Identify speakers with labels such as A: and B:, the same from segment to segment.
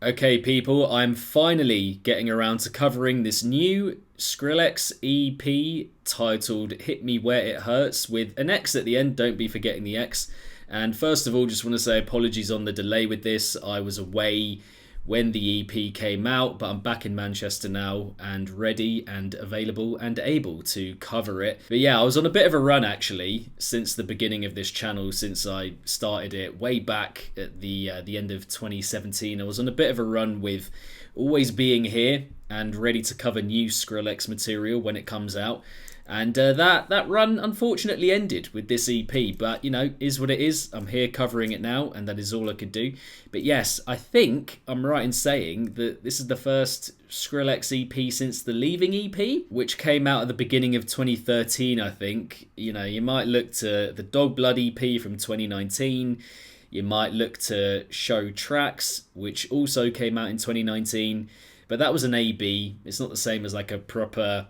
A: Okay, people, I'm finally getting around to covering this new Skrillex EP titled Hit Me Where It Hurts with an X at the end. Don't be forgetting the X. And first of all, just want to say apologies on the delay with this. I was away when the EP came out, but I'm back in Manchester now and ready and available and able to cover it. But yeah, I was on a bit of a run actually since the beginning of this channel, since I started it way back at the end of 2017. I was on a bit of a run with always being here and ready to cover new Skrillex material when it comes out. And that run unfortunately ended with this EP, but you know, is what it is. I'm here covering it now, and that is all I could do. But yes, I think I'm right in saying that this is the first Skrillex EP since the Leaving EP, which came out at the beginning of 2013, I think. You know, you might look to the Dog Blood EP from 2019. You might look to Show Tracks, which also came out in 2019. But that was an AB. It's not the same as like a proper,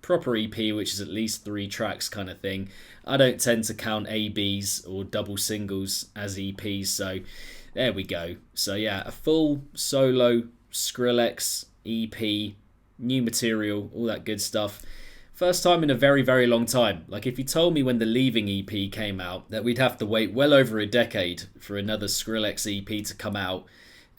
A: proper EP, which is at least 3 tracks kind of thing. I don't tend to count ABs or double singles as EPs, so there we go. So yeah, a full solo Skrillex EP, new material, all that good stuff. First time in a very, very long time. Like if you told me when the Leaving EP came out that we'd have to wait well over a decade for another Skrillex EP to come out,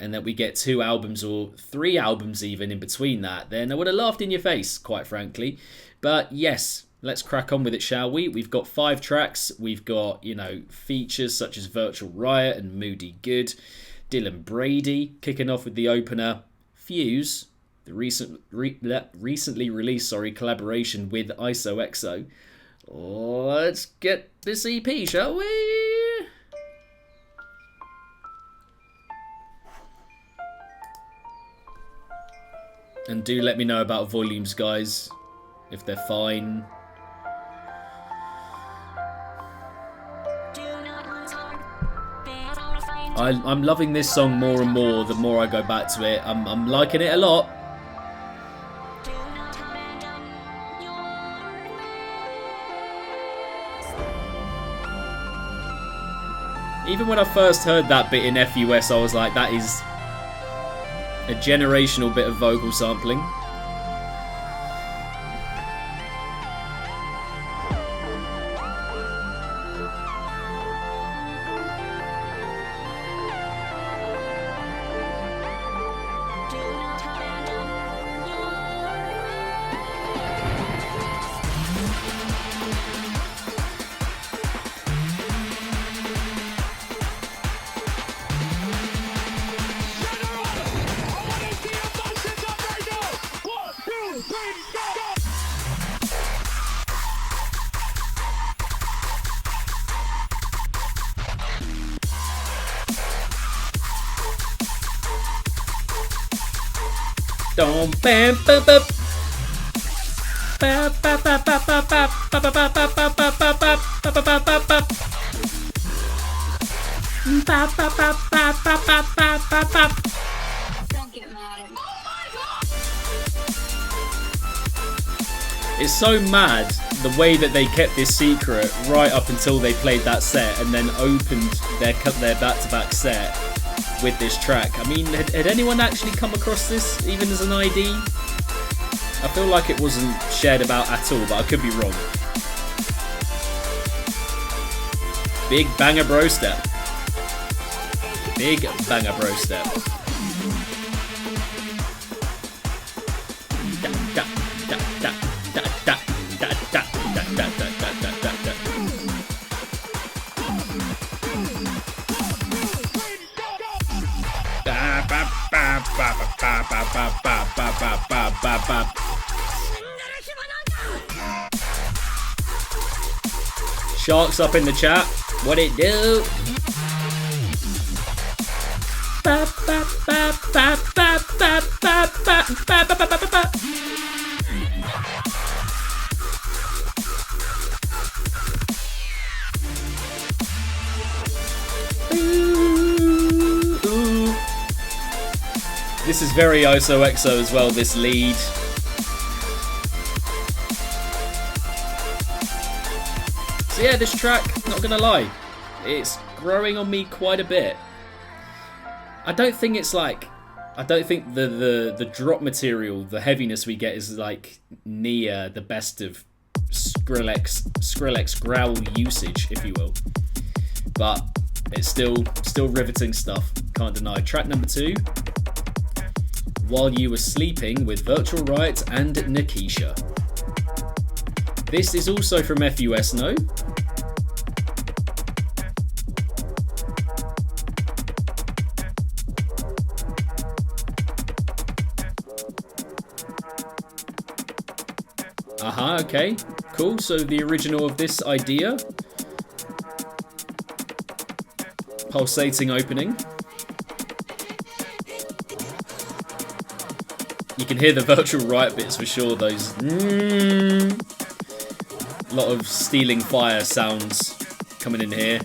A: and that we get 2 albums or 3 albums even in between that, then I would have laughed in your face, quite frankly. But yes, let's crack on with it, shall we? We've got 5 tracks. We've got, features such as Virtual Riot and Moody Good. Dylan Brady kicking off with the opener. Fuse, the recently released collaboration with ISOXO. Let's get this EP, shall we? And do let me know about volumes, guys, if they're fine. I'm loving this song more and more the more I go back to it. I'm liking it a lot. Even when I first heard that bit in FUS, I was like, that is a generational bit of vocal sampling. Don't bam bam bam. It's so mad the way that they kept this secret right up until they played that set and then opened their back-to-back set with this track. I mean, had anyone actually come across this even as an ID? I feel like it wasn't shared about at all, but I could be wrong. Big banger bro step. Big banger bro step. Sharks up in the chat. What it do? This is very ISOXO as well, this lead. So yeah, this track, not gonna lie, it's growing on me quite a bit. I don't think it's like I don't think the drop material, the heaviness we get is like near the best of Skrillex growl usage, if you will. But it's still riveting stuff. Can't deny. Track number 2, While You Were Sleeping with Virtual Riot and Nikisha. This is also from FUS, no? Aha, okay. Cool, so the original of this idea. Pulsating opening. You can hear the Virtual Riot bits for sure, those a lot of stealing fire sounds coming in here.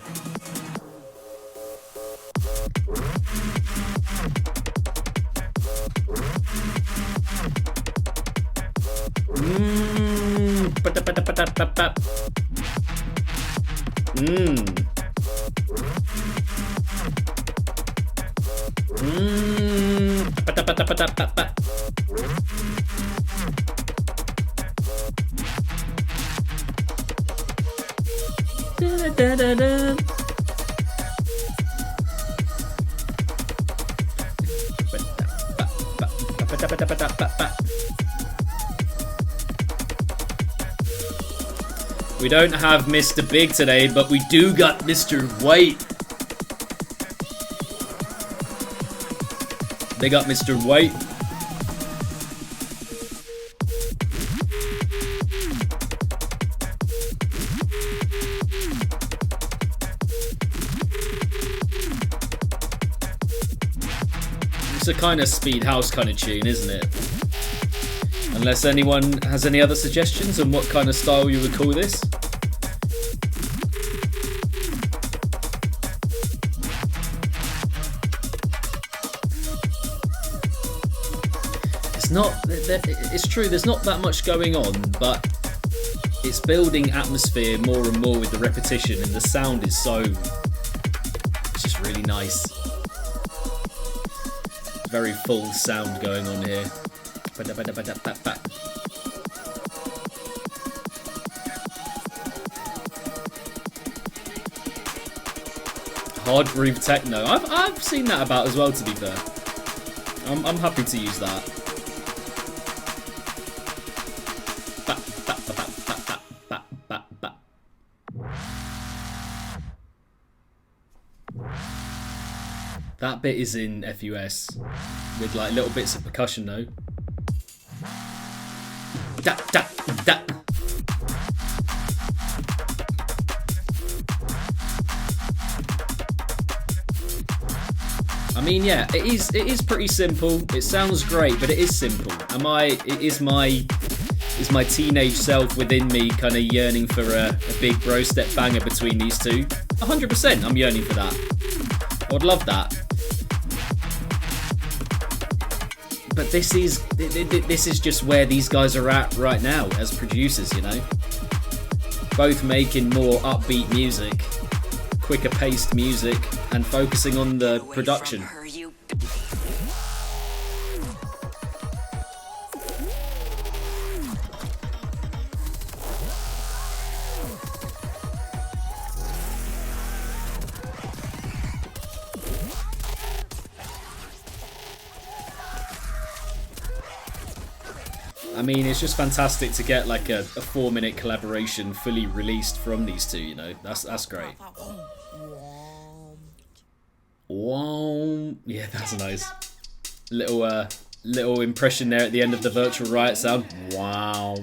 A: We don't have Mr. Big today, but we do got Mr. White. They got Mr. White. It's a kind of speed house kind of tune, isn't it? Unless anyone has any other suggestions on what kind of style you would call this. It's true, there's not that much going on, but it's building atmosphere more and more with the repetition, and the sound is it's just really nice. Very full sound going on here. Hard groove techno. I've seen that about as well, to be fair. I'm happy to use that. That bit is in FUS with like little bits of percussion though. Da, da, da. I mean, yeah, it is pretty simple. It sounds great, but it is simple. Is my teenage self within me kind of yearning for a big bro step banger between these two? 100%, I'm yearning for that. I would love that. But this is just where these guys are at right now as producers, you know. Both making more upbeat music, quicker paced music, and focusing on the production. I mean, it's just fantastic to get like a 4-minute collaboration fully released from these two, you know. That's great. Wow. Yeah, that's nice. Little impression there at the end of the Virtual Riot sound. Wow.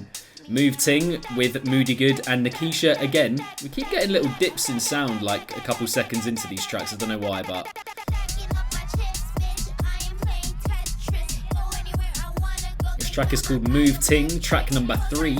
A: Move Ting with Moody Good and Nikisha again. We keep getting little dips in sound like a couple seconds into these tracks. I don't know why, but this track is called Move Ting, track number 3.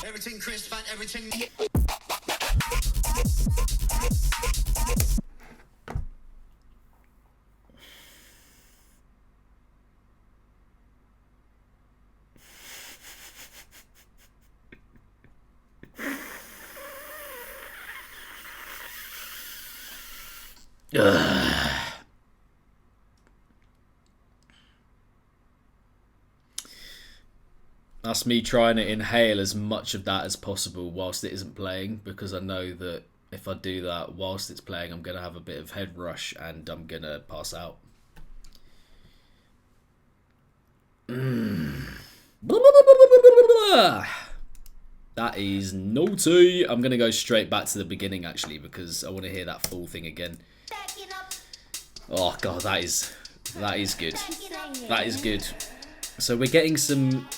B: Everything crisp and everything.
A: That's me trying to inhale as much of that as possible whilst it isn't playing, because I know that if I do that whilst it's playing, I'm going to have a bit of head rush and I'm going to pass out. That is naughty. I'm going to go straight back to the beginning, actually, because I want to hear that full thing again. Oh, God, that is good. That is good. So we're getting some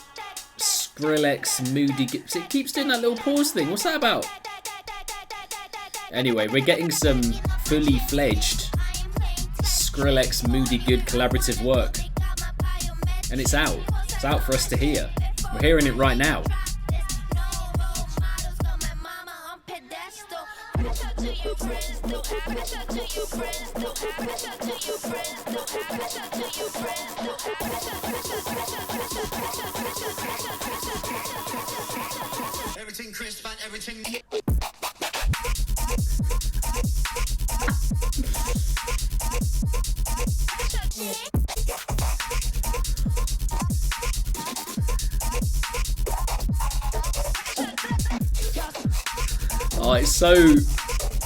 A: Skrillex moody... It keeps doing that little pause thing. What's that about? Anyway, we're getting some fully fledged Skrillex moody good collaborative work. And it's out. It's out for us to hear. We're hearing it right now.
B: Everything crisp and everything.
A: Oh, it's so...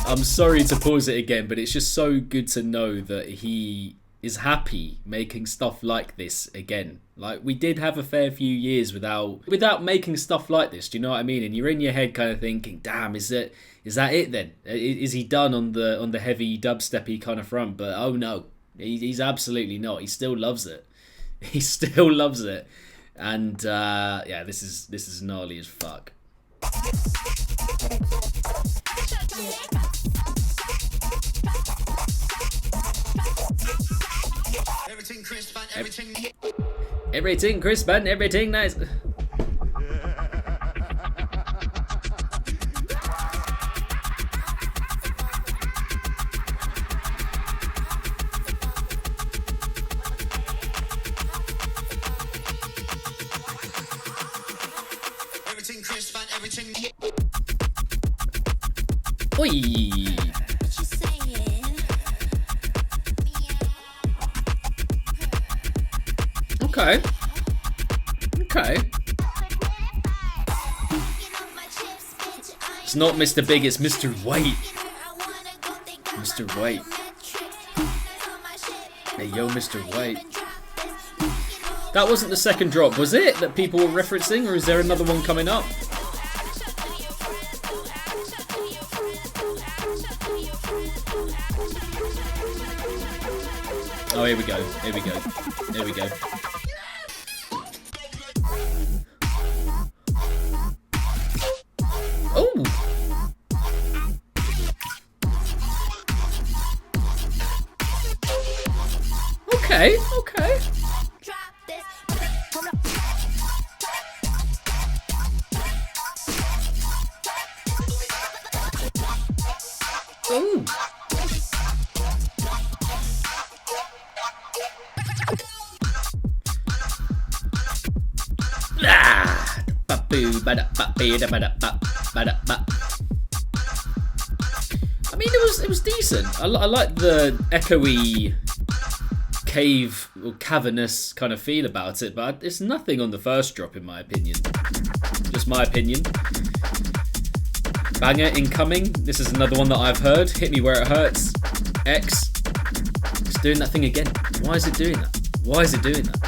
A: I'm sorry to pause it again, but it's just so good to know that he is happy making stuff like this again. Like, we did have a fair few years without making stuff like this, do you know what I mean? And you're in your head kind of thinking, damn, is that it then? Is he done on the heavy dubsteppy kind of front? But oh no, he's absolutely not. He still loves it. He still loves it. And yeah, this is gnarly as fuck.
B: Everything crisp and everything.
A: Everything crisp and everything nice.
B: Everything crisp and everything.
A: Oi. Okay. It's not Mr. Big, it's Mr. White. Mr. White. Hey, yo, Mr. White. That wasn't the second drop, was it? That people were referencing, or is there another one coming up? Oh, here we go. Here we go. Here we go. Oh! Okay, okay. Oh! I mean, it was decent. I like the echoey, cave or cavernous kind of feel about it, but it's nothing on the first drop, in my opinion. Just my opinion. Banger incoming. This is another one that I've heard. Hit me where it hurts. X. It's doing that thing again. Why is it doing that? Why is it doing that?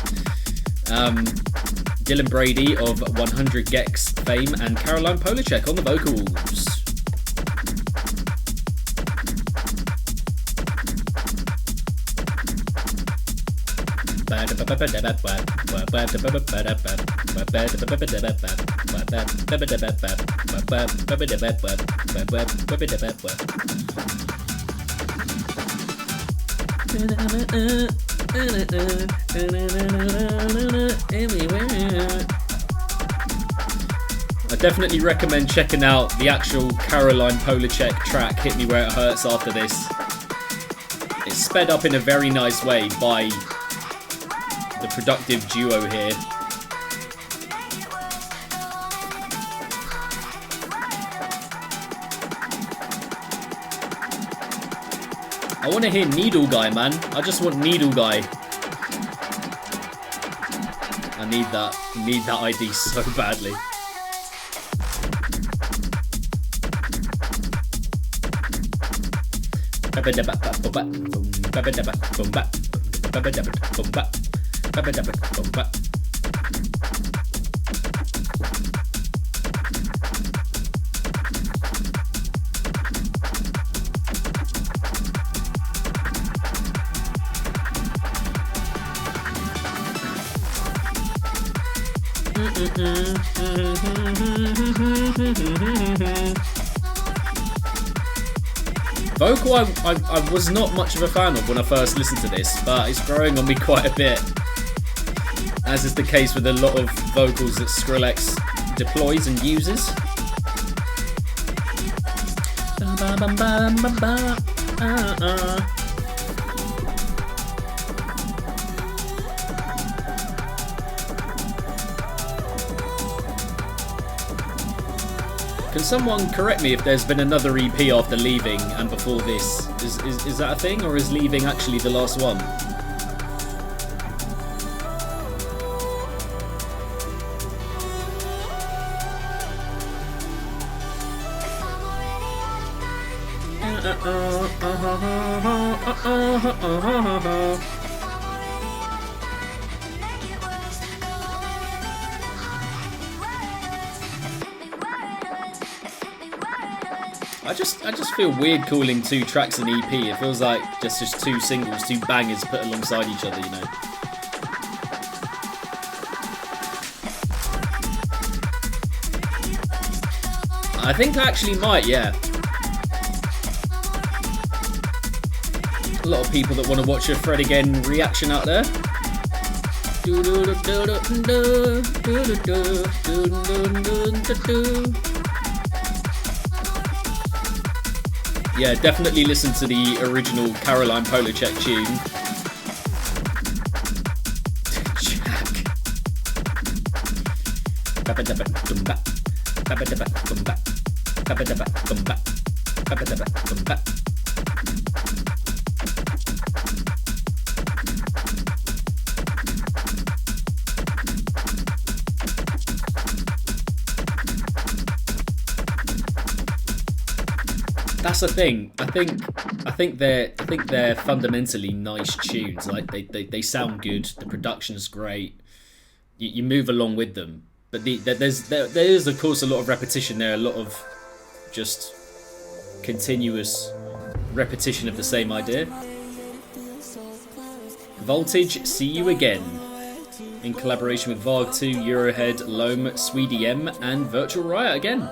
A: Dylan Brady of 100 Gex fame and Caroline Polachek on the vocals. I definitely recommend checking out the actual Caroline Polachek track, Hit Me Where It Hurts, after this. It's sped up in a very nice way by the productive duo here. I want to hear Needle Guy, man. I just want Needle Guy. I need that. I need that ID so badly. Vocal I was not much of a fan of when I first listened to this, but it's growing on me quite a bit, as is the case with a lot of vocals that Skrillex deploys and uses. Can someone correct me if there's been another EP after Leaving and before this? Is that a thing, or is Leaving actually the last one? I just feel weird calling 2 tracks an EP. It feels like just 2 singles, 2 bangers put alongside each other, you know. I think I actually might, yeah. A lot of people that want to watch a Fred Again reaction out there. Yeah, definitely listen to the original Caroline Polachek tune. Jack. That's the thing. I think they're fundamentally nice tunes. Like they sound good. The production's great. You move along with them. But there is of course a lot of repetition there. A lot of just continuous repetition of the same idea. Voltage, See You Again, in collaboration with Varg 2, Eurohead, Loam, Sweetie M, and Virtual Riot again.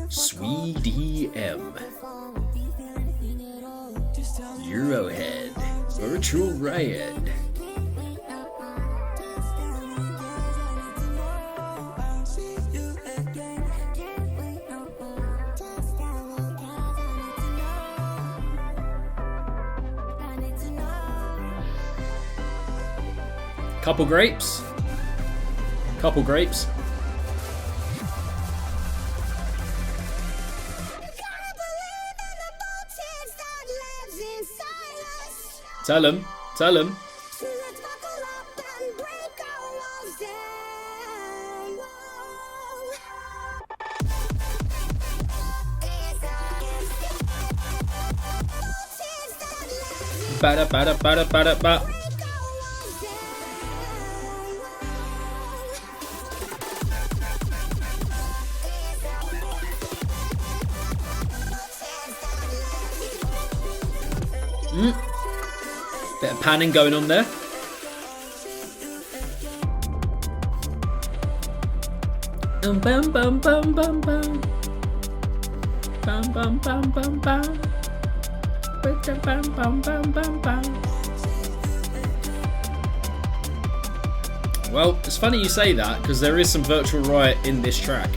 A: Sweetie M, Eurohead, Virtual Riot. Couple grapes. Tell him. Ba-da-ba-da-ba-da-ba-da-ba. Bit of panning going on there. Bum bum bum bum bum bum. Bum bum bum bum bum. Bum bum bum bum bum. Well, it's funny you say that because there is some Virtual Riot in this track.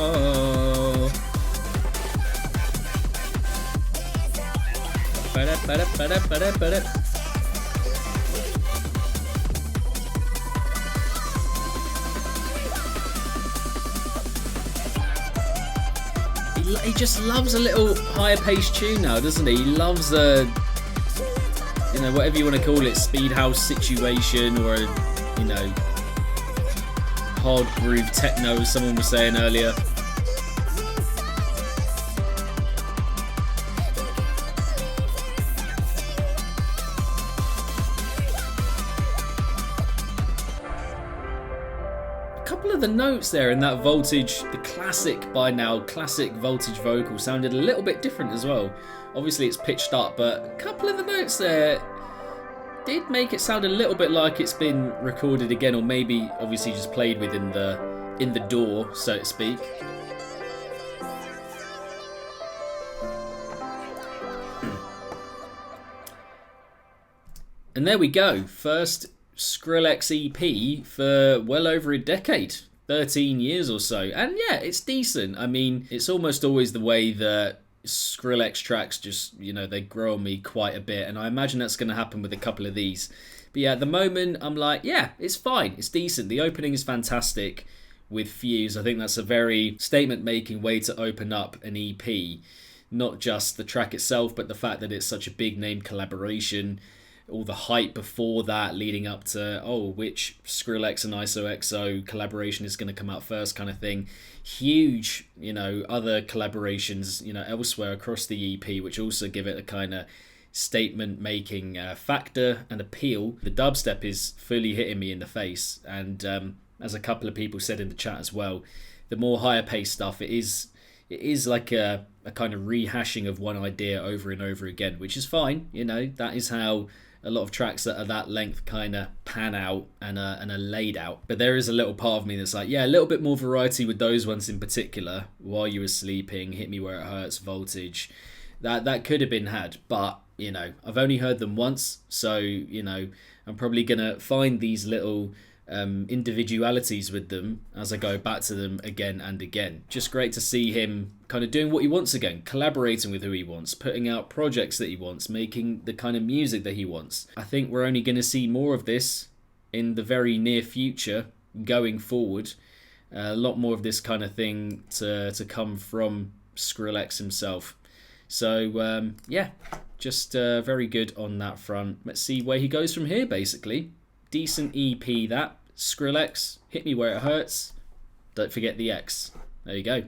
A: Oh. He just loves a little higher paced tune now, doesn't he? He loves a, you know, whatever you want to call it, speed house situation, or a, you know, hard groove techno, as someone was saying earlier. Couple of the notes there in that voltage, the classic by now, classic voltage vocal sounded a little bit different as well. Obviously it's pitched up, but a couple of the notes there did make it sound a little bit like it's been recorded again, or maybe obviously just played with in the DAW, so to speak. And there we go, first Skrillex EP for well over a decade, 13 years or so. And yeah, it's decent. I mean, it's almost always the way that Skrillex tracks just, you know, they grow on me quite a bit. And I imagine that's going to happen with a couple of these. But yeah, at the moment, I'm like, yeah, it's fine. It's decent. The opening is fantastic with Fuse. I think that's a very statement-making way to open up an EP. Not just the track itself, but the fact that it's such a big name collaboration. All the hype before that leading up to, oh, which Skrillex and ISOXO collaboration is going to come out first kind of thing. Huge, you know, other collaborations, you know, elsewhere across the EP, which also give it a kind of statement-making factor and appeal. The dubstep is fully hitting me in the face. And as a couple of people said in the chat as well, the more higher-paced stuff, it is like a kind of rehashing of one idea over and over again, which is fine. You know, that is how a lot of tracks that are that length kind of pan out and are laid out. But there is a little part of me that's like, yeah, a little bit more variety with those ones in particular. While You Were Sleeping, Hit Me Where It Hurts, Voltage. That could have been had, but, you know, I've only heard them once, so, you know, I'm probably going to find these little individualities with them as I go back to them again and again. Just great to see him kind of doing what he wants again, collaborating with who he wants, putting out projects that he wants, making the kind of music that he wants. I think we're only going to see more of this in the very near future going forward. A lot more of this kind of thing to come from Skrillex himself. So yeah, just very good on that front. Let's see where he goes from here, basically. Decent EP that. Skrillex, Hit Me Where It Hurts. Don't forget the X. There you go.